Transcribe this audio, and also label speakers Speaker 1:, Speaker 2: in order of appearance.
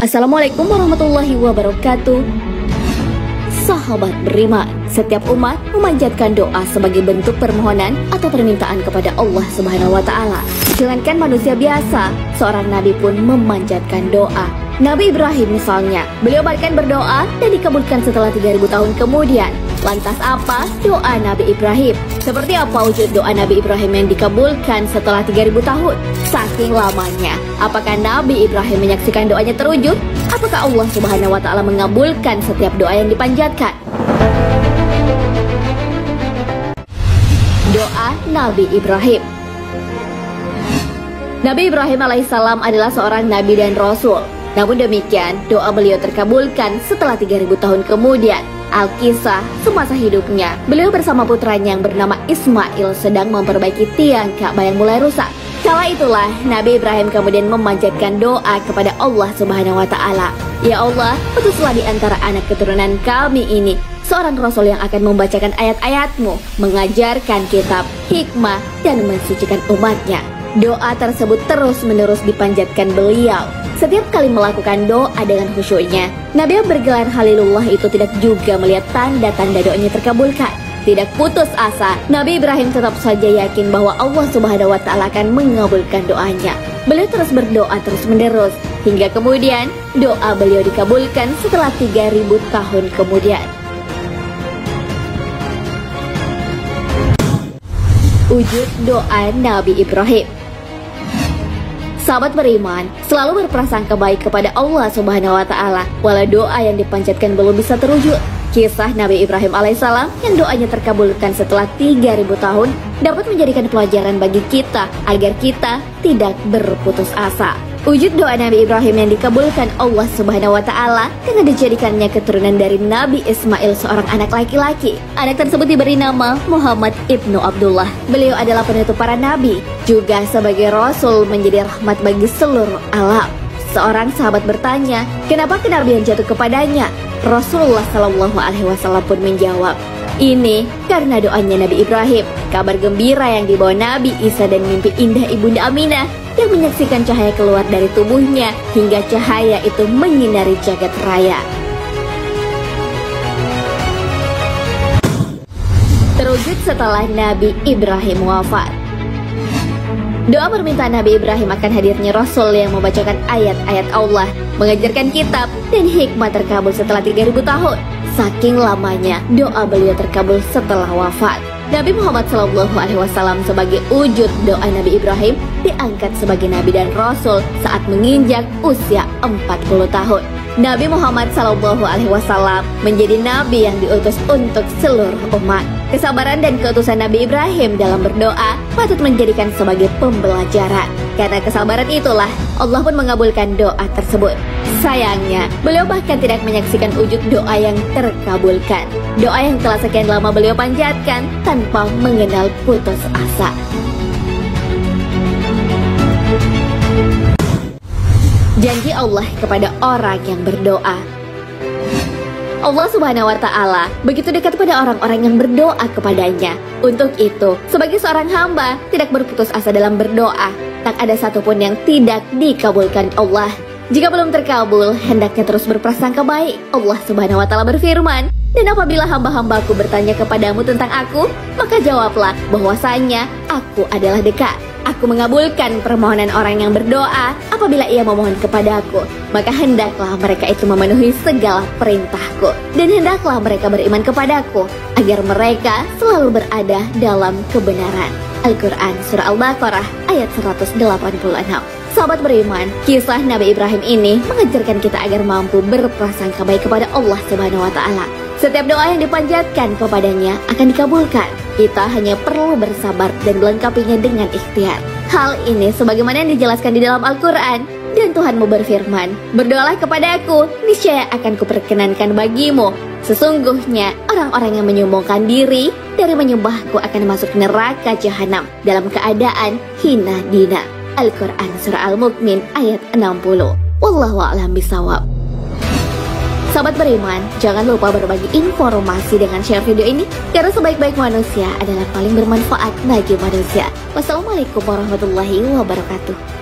Speaker 1: Assalamualaikum warahmatullahi wabarakatuh. Sahabat beriman, setiap umat memanjatkan doa sebagai bentuk permohonan atau permintaan kepada Allah Subhanahu wa Ta'ala. Jangankan manusia biasa, seorang nabi pun memanjatkan doa. Nabi Ibrahim misalnya, beliau bahkan berdoa dan dikabulkan setelah 3000 tahun kemudian. Lantas apa doa Nabi Ibrahim? Seperti apa wujud doa Nabi Ibrahim yang dikabulkan setelah 3000 tahun? Saking lamanya, apakah Nabi Ibrahim menyaksikan doanya terwujud? Apakah Allah Subhanahu wa Ta'ala mengabulkan setiap doa yang dipanjatkan? Doa Nabi Ibrahim. Nabi Ibrahim alaihissalam adalah seorang nabi dan rasul. Namun demikian, doa beliau terkabulkan setelah 3000 tahun kemudian. Alkisah semasa hidupnya, beliau bersama putranya yang bernama Ismail sedang memperbaiki tiang Ka'bah yang mulai rusak. Kala itulah Nabi Ibrahim kemudian memanjatkan doa kepada Allah Subhanahu wa Ta'ala. Ya Allah, utuslah di antara anak keturunan kami ini seorang rasul yang akan membacakan ayat-ayat-Mu, mengajarkan kitab, hikmah, dan mensucikan umatnya. Doa tersebut terus-menerus dipanjatkan beliau. Setiap kali melakukan doa dengan khusyuknya, Nabi yang bergelar Khalilullah itu tidak juga melihat tanda-tanda doanya terkabulkan. Tidak putus asa, Nabi Ibrahim tetap saja yakin bahwa Allah Subhanahu wa Ta'ala akan mengabulkan doanya. Beliau terus berdoa terus-menerus, hingga kemudian doa beliau dikabulkan setelah 3000 tahun kemudian. Wujud doa Nabi Ibrahim. Sahabat beriman, selalu berprasangka baik kepada Allah Subhanahu wa Ta'ala, walau doa yang dipanjatkan belum bisa terwujud. Kisah Nabi Ibrahim alaihissalam yang doanya terkabulkan setelah 3000 tahun dapat menjadikan pelajaran bagi kita agar kita tidak berputus asa. Wujud doa Nabi Ibrahim yang dikabulkan Allah Subhanahu wa Ta'ala dengan dijadikannya keturunan dari Nabi Ismail, seorang anak laki-laki. Anak tersebut diberi nama Muhammad ibnu Abdullah. Beliau adalah penutup para nabi, juga sebagai rasul menjadi rahmat bagi seluruh alam. Seorang sahabat bertanya, kenapa kenabian jatuh kepadanya? Rasulullah Shallallahu Alaihi Wasallam pun menjawab, ini karena doanya Nabi Ibrahim, kabar gembira yang dibawa Nabi Isa dan mimpi indah Ibunda Aminah yang menyaksikan cahaya keluar dari tubuhnya hingga cahaya itu menyinari jagat raya. Terwujud setelah Nabi Ibrahim wafat. Doa permintaan Nabi Ibrahim akan hadirnya Rasul yang membacakan ayat-ayat Allah, mengajarkan kitab, dan hikmah terkabul setelah 3000 tahun. Saking lamanya, doa beliau terkabul setelah wafat. Nabi Muhammad SAW sebagai wujud doa Nabi Ibrahim diangkat sebagai Nabi dan Rasul saat menginjak usia 40 tahun. Nabi Muhammad SAW menjadi Nabi yang diutus untuk seluruh umat. Kesabaran dan keutusan Nabi Ibrahim dalam berdoa patut menjadikan sebagai pembelajaran. Karena kesabaran itulah Allah pun mengabulkan doa tersebut. Sayangnya, beliau bahkan tidak menyaksikan wujud doa yang terkabulkan. Doa yang telah sekian lama beliau panjatkan tanpa mengenal putus asa. Janji Allah kepada orang yang berdoa. Allah Subhanahu wa Ta'ala begitu dekat pada orang-orang yang berdoa kepadanya. Untuk itu, sebagai seorang hamba tidak berputus asa dalam berdoa. Tak ada satupun yang tidak dikabulkan Allah. Jika belum terkabul, hendaknya terus berprasangka baik. Allah Subhanahu wa Ta'ala berfirman, dan apabila hamba-hambaku bertanya kepadamu tentang aku, maka jawablah bahwasanya aku adalah dekat. Aku mengabulkan permohonan orang yang berdoa apabila ia memohon kepadaku. Maka hendaklah mereka itu memenuhi segala perintahku. Dan hendaklah mereka beriman kepadaku agar mereka selalu berada dalam kebenaran. Al-Quran Surah Al-Baqarah ayat 186. Sahabat beriman, kisah Nabi Ibrahim ini mengajarkan kita agar mampu berprasangka baik kepada Allah Subhanahu wa Ta'ala. Setiap doa yang dipanjatkan kepadanya akan dikabulkan. Kita hanya perlu bersabar dan melengkapinya dengan ikhtiar. Hal ini sebagaimana yang dijelaskan di dalam Al-Quran. Dan Tuhanmu berfirman, berdoalah kepadaku, niscaya akan kuperkenankan bagimu. Sesungguhnya orang-orang yang menyombongkan diri dari menyembahku akan masuk neraka jahanam dalam keadaan hina dina. Al-Quran Surah Al-Mu'min ayat 60. Wallahu a'lam bishawab. Sahabat beriman, jangan lupa berbagi informasi dengan share video ini, karena sebaik-baik manusia adalah paling bermanfaat bagi manusia. Wassalamualaikum warahmatullahi wabarakatuh.